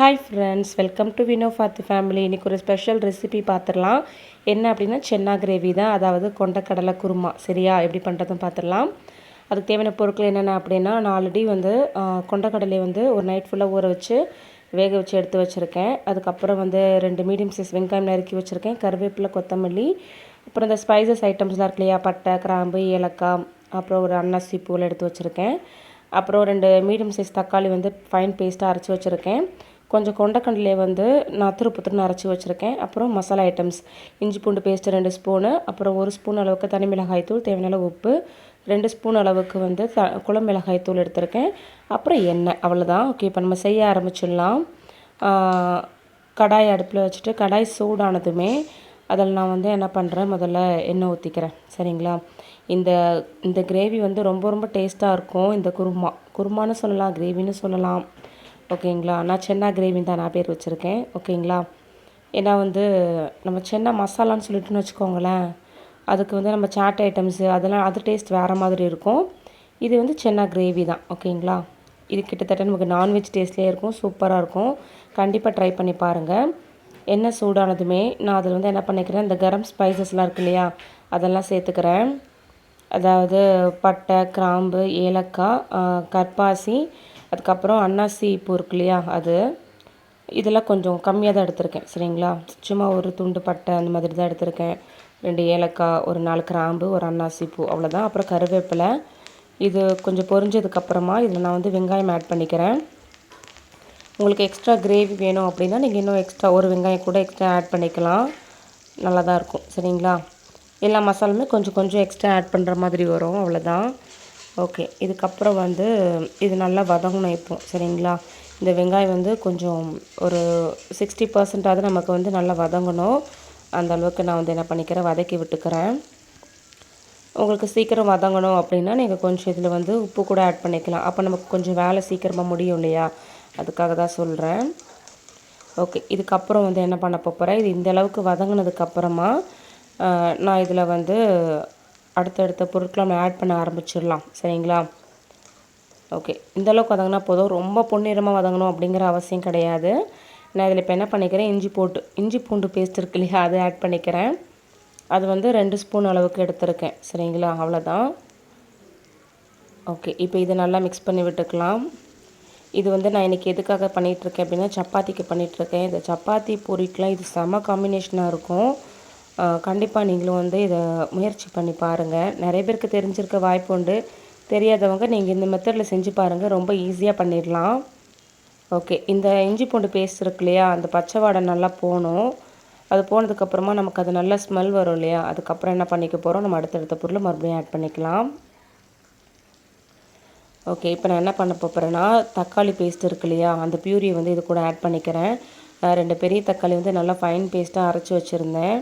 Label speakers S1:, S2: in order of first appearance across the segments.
S1: Hi friends, welcome to Vino Fathi family. இன்றைக்கி ஒரு special recipe பார்த்துடலாம். என்ன அப்படின்னா சென்னா கிரேவி தான், அதாவது கொண்டக்கடலை குருமா. சரியா, எப்படி பண்ணுறதுன்னு பார்த்துடலாம். அதுக்கு தேவையான பொருட்கள் என்னென்ன அப்படின்னா, நான் ஆல்ரெடி வந்து கொண்டக்கடலை வந்து ஒரு நைட் ஃபுல்லாக ஊற வச்சு வேக வச்சு எடுத்து வச்சுருக்கேன். அதுக்கப்புறம் வந்து 2 மீடியம் சைஸ் வெங்காயம் நறுக்கி வச்சுருக்கேன், கருவேப்பிலை, கொத்தமல்லி, அப்புறம் இந்த ஸ்பைசஸ் ஐட்டம்ஸ்லாம் இருக்கு இல்லையா, பட்டை, கிராம்பு, ஏலக்காய், அப்புறம் ஒரு அன்னாசி பூவில் எடுத்து வச்சுருக்கேன். அப்புறம் 2 மீடியம் சைஸ் தக்காளி வந்து ஃபைன் பேஸ்ட்டாக அரைச்சி வச்சுருக்கேன். கொஞ்சம் கொண்டக்கடலையை வந்து நான் புத்துன்னு அரைச்சி வச்சுருக்கேன். அப்புறம் மசாலா ஐட்டம்ஸ், இஞ்சி பூண்டு பேஸ்ட்டு 2 ஸ்பூனு, அப்புறம் 1 ஸ்பூன் அளவுக்கு தனி மிளகாய் தூள், தேவையான அளவு உப்பு, 2 ஸ்பூன் அளவுக்கு வந்து குழம்பு மிளகாய் தூள் எடுத்திருக்கேன். அப்புறம் எண்ணெய், அவ்வளோதான். ஓகே, இப்போ நம்ம செய்ய ஆரம்பிச்சிடலாம். கடாய் அடுப்பில் வச்சுட்டு கடாய் சூடானதுமே அதில் நான் வந்து என்ன பண்ணுறேன், முதல்ல எண்ணெய் ஊற்றிக்கிறேன். சரிங்களா. இந்த இந்த கிரேவி வந்து ரொம்ப ரொம்ப டேஸ்ட்டாக இருக்கும். இந்த குருமான்னு சொல்லலாம், கிரேவின்னு சொல்லலாம். ஓகேங்களா. நான் சென்னா கிரேவின்னு தான் நான் பேர் வச்சுருக்கேன். ஓகேங்களா. ஏன்னா வந்து நம்ம சென்னா மசாலான்னு சொல்லிட்டுன்னு வச்சுக்கோங்களேன், அதுக்கு வந்து நம்ம சாட் ஐட்டம்ஸு அதெல்லாம் அது டேஸ்ட் வேறு மாதிரி இருக்கும். இது வந்து சென்னா கிரேவி தான். ஓகேங்களா. இது கிட்டத்தட்ட நமக்கு நான்வெஜ் டேஸ்ட்லேயே இருக்கும், சூப்பராக இருக்கும். கண்டிப்பாக ட்ரை பண்ணி பாருங்கள். எண்ணெய் சூடானதுமே நான் அதில் வந்து என்ன பண்ணிக்கிறேன், இந்த கரம் ஸ்பைசஸ்லாம் இருக்கு இல்லையா, அதெல்லாம் சேர்த்துக்கிறேன். அதாவது பட்டை, கிராம்பு, ஏலக்காய், கற்பாசி, அதுக்கப்புறம் அன்னாசி பூ இருக்கு இல்லையா, அது இதெல்லாம் கொஞ்சம் கம்மியாக தான் எடுத்திருக்கேன். சரிங்களா. சும்மா ஒரு துண்டு பட்டை அந்த மாதிரி தான் எடுத்திருக்கேன். 2 ஏலக்காய், ஒரு 4 கிராம்பு, ஒரு அன்னாசி பூ, அவ்வளோதான். அப்புறம் கருவேப்பிலை. இது கொஞ்சம் பொரிஞ்சதுக்கப்புறமா இதில் நான் வந்து வெங்காயம் ஆட் பண்ணிக்கிறேன். உங்களுக்கு எக்ஸ்ட்ரா கிரேவி வேணும் அப்படின்னா நீங்கள் இன்னும் எக்ஸ்ட்ரா ஒரு வெங்காயம் கூட எக்ஸ்ட்ரா ஆட் பண்ணிக்கலாம், நல்லா தான் இருக்கும். சரிங்களா. எல்லா மசாலுமே கொஞ்சம் கொஞ்சம் எக்ஸ்ட்ரா ஆட் பண்ணுற மாதிரி வரும், அவ்வளோதான். ஓகே, இதுக்கப்புறம் வந்து இது நல்லா வதங்கணும் இப்போ. சரிங்களா. இந்த வெங்காயம் வந்து கொஞ்சம் ஒரு 60% நமக்கு வந்து நல்லா வதங்கணும். அந்த அளவுக்கு நான் வந்து என்ன பண்ணிக்கிறேன், வதக்கி விட்டுக்கிறேன். உங்களுக்கு சீக்கிரம் வதங்கணும் அப்படின்னா நீங்கள் கொஞ்சம் இதில் வந்து உப்பு கூட ஆட் பண்ணிக்கலாம். அப்போ நமக்கு கொஞ்சம் வேலை சீக்கிரமாக முடியும் இல்லையா, அதுக்காக தான் சொல்கிறேன். ஓகே, இதுக்கப்புறம் வந்து என்ன பண்ண போகிறேன், இது இந்த அளவுக்கு வதங்கினதுக்கப்புறமா நான் இதில் வந்து அடுத்தடுத்த பொருட்களை நம்ம ஆட் பண்ண ஆரம்பிச்சிடலாம். சரிங்களா. ஓகே, இந்தளவுக்கு வதங்கினா போதும், ரொம்ப பொன்னிறமாக வதங்கணும் அப்படிங்கிற அவசியம் கிடையாது. நான் இதில் இப்போ என்ன பண்ணிக்கிறேன், இஞ்சி பூண்டு பேஸ்ட் இருக்கு இல்லையா, அதை ஆட் பண்ணிக்கிறேன். அது வந்து 2 ஸ்பூன் அளவுக்கு எடுத்திருக்கேன். சரிங்களா, அவ்வளோதான். ஓகே, இப்போ இதை நல்லா மிக்ஸ் பண்ணி விட்டுக்கலாம். இது வந்து நான் இன்றைக்கி எதுக்காக பண்ணிகிட்ருக்கேன் அப்படின்னா, சப்பாத்திக்கு பண்ணிகிட்ருக்கேன். இந்த சப்பாத்தி பூரிக்கெலாம் இது செம காம்பினேஷனாக இருக்கும். கண்டிப்பாக நீங்களும் வந்து இதை முயற்சி பண்ணி பாருங்கள். நிறைய பேருக்கு தெரிஞ்சிருக்க வாய்ப்பு உண்டு, தெரியாதவங்க நீங்கள் இந்த மெத்தடில் செஞ்சு பாருங்கள், ரொம்ப ஈஸியாக பண்ணிடலாம். ஓகே, இந்த இஞ்சி பூண்டு பேஸ்ட் இருக்கு இல்லையா, அந்த பச்சை வாடை நல்லா போகணும். அது போனதுக்கப்புறமா நமக்கு அது நல்ல ஸ்மெல் வரும் இல்லையா, அதுக்கப்புறம் என்ன பண்ணிக்க போகிறோம், நம்ம அடுத்தடுத்த பொருள் மறுபடியும் ஆட் பண்ணிக்கலாம். ஓகே, இப்போ நான் என்ன பண்ண போகிறேன்னா, தக்காளி பேஸ்ட் இருக்கு இல்லையா, அந்த பியூரியை வந்து இது கூட ஆட் பண்ணிக்கிறேன். 2 பெரிய தக்காளி வந்து நல்லா ஃபைன் பேஸ்ட்டாக அரைச்சி வச்சுருந்தேன்.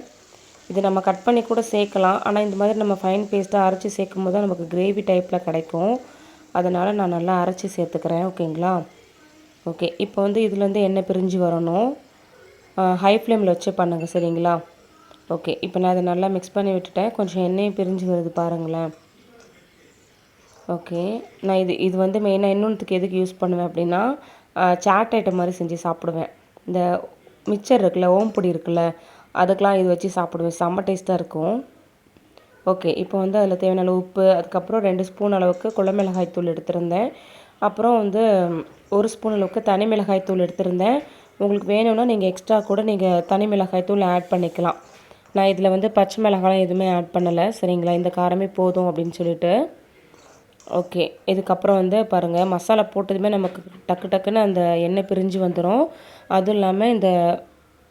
S1: இது நம்ம கட் பண்ணி கூட சேர்க்கலாம், ஆனால் இந்த மாதிரி நம்ம ஃபைன் பேஸ்ட்டாக அரைச்சி சேர்க்கும் போது தான் நமக்கு கிரேவி டைப்பில் கிடைக்கும். அதனால் நான் நல்லா அரைச்சி சேர்த்துக்கிறேன். ஓகேங்களா. ஓகே, இப்போ வந்து இதுலேருந்து எண்ணெய் பிரிஞ்சு வரணும். ஹை ஃப்ளேமில் வச்சு பண்ணுங்கள். சரிங்களா. ஓகே, இப்போ நான் அதை நல்லா மிக்ஸ் பண்ணி விட்டுட்டேன். கொஞ்சம் எண்ணெயும் பிரிஞ்சு வருது பாருங்களேன். ஓகே, நான் இது வந்து மெயினாக இன்னொன்றுத்துக்கு எதுக்கு யூஸ் பண்ணுவேன் அப்படின்னா, சாட் ஐட்டம் மாதிரி செஞ்சு சாப்பிடுவேன். இந்த மிக்சர் இருக்குல்ல, ஓம்பொடி இருக்குல்ல, அதுக்கெலாம் இது வச்சு சாப்பிடுவேன், செம்ம டேஸ்ட்டாக இருக்கும். ஓகே, இப்போ வந்து அதில் தேவையான அளவு உப்பு, அதுக்கப்புறம் 2 ஸ்பூன் அளவுக்கு குழம்பு மிளகாய் தூள் எடுத்திருந்தேன். அப்புறம் வந்து 1 ஸ்பூன் அளவுக்கு தனி மிளகாய் தூள் எடுத்திருந்தேன். உங்களுக்கு வேணும்னா நீங்கள் எக்ஸ்ட்ரா கூட நீங்கள் தனி மிளகாய் தூள் ஆட் பண்ணிக்கலாம். நான் இதில் வந்து பச்சை மிளகாலாம் எதுவுமே ஆட் பண்ணலை. சரிங்களா, இந்த காரமே போதும் அப்படின்னு சொல்லிட்டு. ஓகே, இதுக்கப்புறம் வந்து பாருங்கள், மசாலா போட்டதுமே நமக்கு டக்கு டக்குன்னு அந்த எண்ணெய் பிரிஞ்சு வந்துடும். அதுவும் இல்லாமல்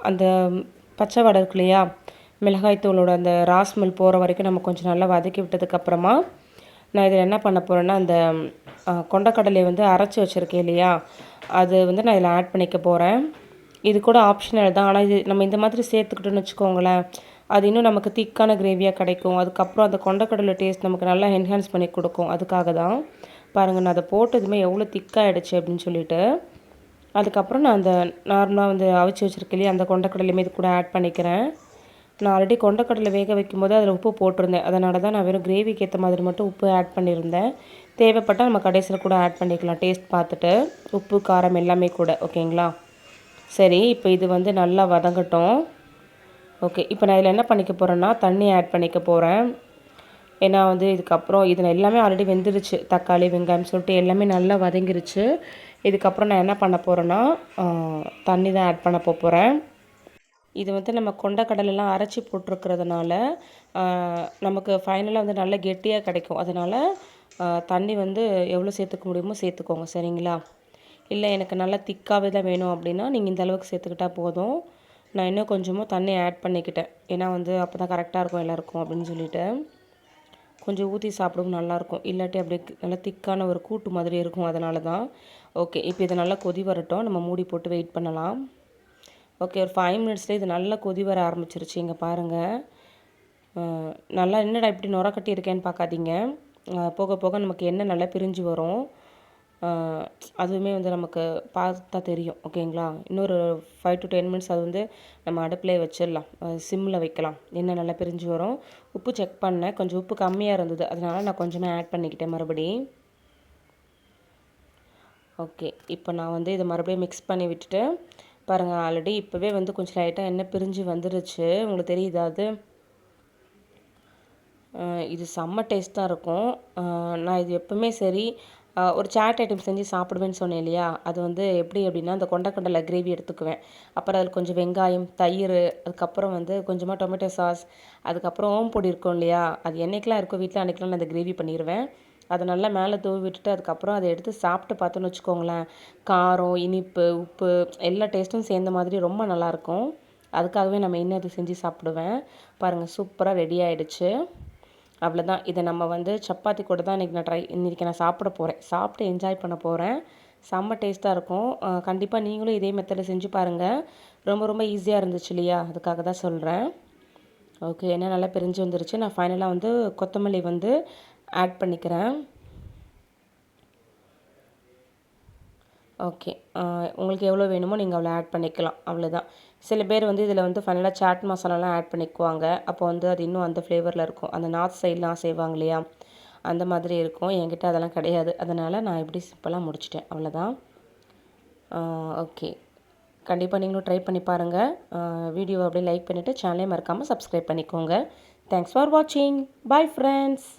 S1: அந்த பச்சை வடை இருக்கு இல்லையா, மிளகாய் தூளோட அந்த ராஸ்மெல் போகிற வரைக்கும் நம்ம கொஞ்சம் நல்லா வதக்கி விட்டதுக்கப்புறமா நான் இதில் என்ன பண்ண போகிறேன்னா, அந்த கொண்டக்கடலையை வந்து அரைச்சி வச்சுருக்கேன் இல்லையா, அது வந்து நான் இதில் ஆட் பண்ணிக்க போகிறேன். இது கூட ஆப்ஷனல் தான், ஆனால் இது நம்ம இந்த மாதிரி சேர்த்துக்கிட்டோன்னு வச்சுக்கோங்களேன், அது இன்னும் நமக்கு திக்கான கிரேவியாக கிடைக்கும். அதுக்கப்புறம் அந்த கொண்டக்கடலை டேஸ்ட் நமக்கு நல்லா என்ஹான்ஸ் பண்ணி கொடுக்கும். அதுக்காக தான் பாருங்கள், நான் அதை போட்டதுமே எவ்வளோ திக்காகிடுச்சு அப்படின்னு சொல்லிட்டு. அதுக்கப்புறம் நான் அந்த நார்மலாக வந்து அவிச்சு வச்சுருக்கேன் இல்லையா, அந்த கொண்டக்கடலையுமே இது கூட ஆட் பண்ணிக்கிறேன். நான் ஆல்ரெடி கொண்டக்கடலை வேக வைக்கும்போது அதில் உப்பு போட்டிருந்தேன், அதனால தான் நான் வெறும் கிரேவிக்கு ஏற்ற மாதிரி மட்டும் உப்பு ஆட் பண்ணியிருந்தேன். தேவைப்பட்டால் நம்ம கடைசியில் கூட ஆட் பண்ணிக்கலாம், டேஸ்ட் பார்த்துட்டு உப்பு காரம் எல்லாமே கூட. ஓகேங்களா. சரி, இப்போ இது வந்து நல்லா வதங்கட்டும். ஓகே, இப்போ நான் இதில் என்ன பண்ணிக்க போகிறேன்னா தண்ணி ஆட் பண்ணிக்க போகிறேன். ஏன்னா வந்து இதுக்கப்புறம் இதில் எல்லாமே ஆல்ரெடி வெந்துருச்சு. தக்காளி, வெங்காயம் சொல்லிட்டு எல்லாமே நல்லா வதங்கிருச்சு. இதுக்கப்புறம் நான் என்ன பண்ண போகிறேன்னா தண்ணி தான் ஆட் பண்ண போகிறேன். இது வந்து நம்ம கொண்டக்கடலைலாம் அரைச்சி போட்டிருக்கிறதுனால நமக்கு ஃபைனலாக வந்து நல்லா கெட்டியாக கிடைக்கும். அதனால் தண்ணி வந்து எவ்வளோ சேர்த்துக்க முடியுமோ சேர்த்துக்கோங்க, சரிங்களா? இல்லை எனக்கு நல்லா திக்காகவே தான் வேணும் அப்படின்னா நீங்கள் இந்த அளவுக்கு சேர்த்துக்கிட்டா போதும். நான் இன்னும் கொஞ்சமாக தண்ணி ஆட் பண்ணிக்கிட்டேன். ஏன்னா வந்து அப்போ தான் கரெக்டாக இருக்கும் எல்லாருக்கும் அப்படின்னு சொல்லிட்டு. கொஞ்சம் ஊற்றி சாப்பிடவும் நல்லாயிருக்கும். இல்லாட்டி அப்படியே நல்லா திக்கான ஒரு கூட்டு மாதிரி இருக்கும். அதனால தான். ஓகே, இப்போ இதை நல்லா கொதி வரட்டும். நம்ம மூடி போட்டு வெயிட் பண்ணலாம். ஓகே, ஒரு 5 மினிட்ஸ்லேயே இது நல்லா கொதி வர ஆரம்பிச்சிருச்சு. இங்கே பாருங்கள். நல்லா என்னடா இப்படி நுர கட்டி இருக்கேன்னு பார்க்காதீங்க. போக போக நமக்கு எண்ணெய் நல்லா பிரிஞ்சு வரும். அதுவுமே வந்து நமக்கு பார்த்தா தெரியும். ஓகேங்களா? இன்னொரு 5 to 10 மினிட்ஸ் அது வந்து நம்ம அடுப்புலேயே வச்சிடலாம். சிம்மில் வைக்கலாம். எண்ணெய் நல்லா பிரிஞ்சு வரும். உப்பு செக் பண்ணேன். கொஞ்சம் உப்பு கம்மியாக இருந்தது. அதனால் நான் கொஞ்சமாக ஆட் பண்ணிக்கிட்டேன் மறுபடியும். ஓகே, இப்போ நான் வந்து இதை மறுபடியும் மிக்ஸ் பண்ணி விட்டுட்டு பாருங்கள், ஆல்ரெடி இப்போவே வந்து கொஞ்சம் லைட்டாக எண்ணெய் பிரிஞ்சு வந்துருச்சு. உங்களுக்கு தெரியுதா அது? இது செம்ம டேஸ்ட்டாக இருக்கும். நான் இது எப்போவுமே சரி ஒரு சாட் ஐட்டம் செஞ்சு சாப்பிடுவேன்னு சொன்னேன் இல்லையா? அது வந்து எப்படி அப்படின்னா அந்த கொண்டக்கடலை கிரேவி எடுத்துக்குவேன். அப்புறம் அதில் கொஞ்சம் வெங்காயம், தயிர், அதுக்கப்புறம் வந்து கொஞ்சமாக டொமேட்டோ சாஸ், அதுக்கப்புறம் ஓமப்பொடி இருக்கும் இல்லையா? அது என்னைக்கெலாம் இருக்கோ வீட்டில் அன்றைக்கெலாம் நான் அந்த கிரேவி பண்ணிடுவேன். அதை நல்லா மேலே தூவி விட்டுட்டு அதுக்கப்புறம் அதை எடுத்து சாப்பிட்டு பார்த்தோன்னு வச்சுக்கோங்களேன், காரம், இனிப்பு, உப்பு எல்லா டேஸ்ட்டும் சேர்ந்த மாதிரி ரொம்ப நல்லாயிருக்கும். அதுக்காகவே நான் மெயினாக அது செஞ்சு சாப்பிடுவேன். பாருங்கள், சூப்பராக ரெடி ஆகிடுச்சு. அவ்வளோதான். இதை நம்ம வந்து சப்பாத்தி கூட தான் இன்றைக்கி நான் சாப்பிட போகிறேன். சாப்பிட்டு என்ஜாய் பண்ண போகிறேன். செம்ம டேஸ்ட்டாக இருக்கும். கண்டிப்பாக நீங்களும் இதே மெத்தடில் செஞ்சு பாருங்கள். ரொம்ப ரொம்ப ஈஸியாக இருந்துச்சு இல்லையா? அதுக்காக தான் சொல்கிறேன். ஓகே, என்ன நல்லா பிரிஞ்சு வந்துருச்சு. நான் ஃபைனலாக வந்து கொத்தமல்லி வந்து ஆட் பண்ணிக்கிறேன். ஓகே, உங்களுக்கு எவ்வளோ வேணுமோ நீங்கள் அவ்வளோ ஆட் பண்ணிக்கலாம். அவ்வளோதான். சில பேர் வந்து இதில் வந்து ஃபைனலாக சாட் மசாலாலாம் ஆட் பண்ணிக்குவாங்க. அப்போ வந்து அது இன்னும் அந்த ஃப்ளேவரில் இருக்கும். அந்த நார்த் சைட்லாம் செய்வாங்க இல்லையா? அந்த மாதிரி இருக்கும். என்கிட்ட அதெல்லாம் கிடையாது. அதனால் நான் இப்படி சிம்பிளாக முடிச்சிட்டேன். அவ்வளோதான். ஓகே, கண்டிப்பாக நீங்களும் ட்ரை பண்ணி பாருங்கள். வீடியோவை அப்படியே லைக் பண்ணிவிட்டு சேனலே மறக்காமல் சப்ஸ்கிரைப் பண்ணிக்கோங்க. தேங்க்ஸ் ஃபார் வாட்சிங். Bye friends.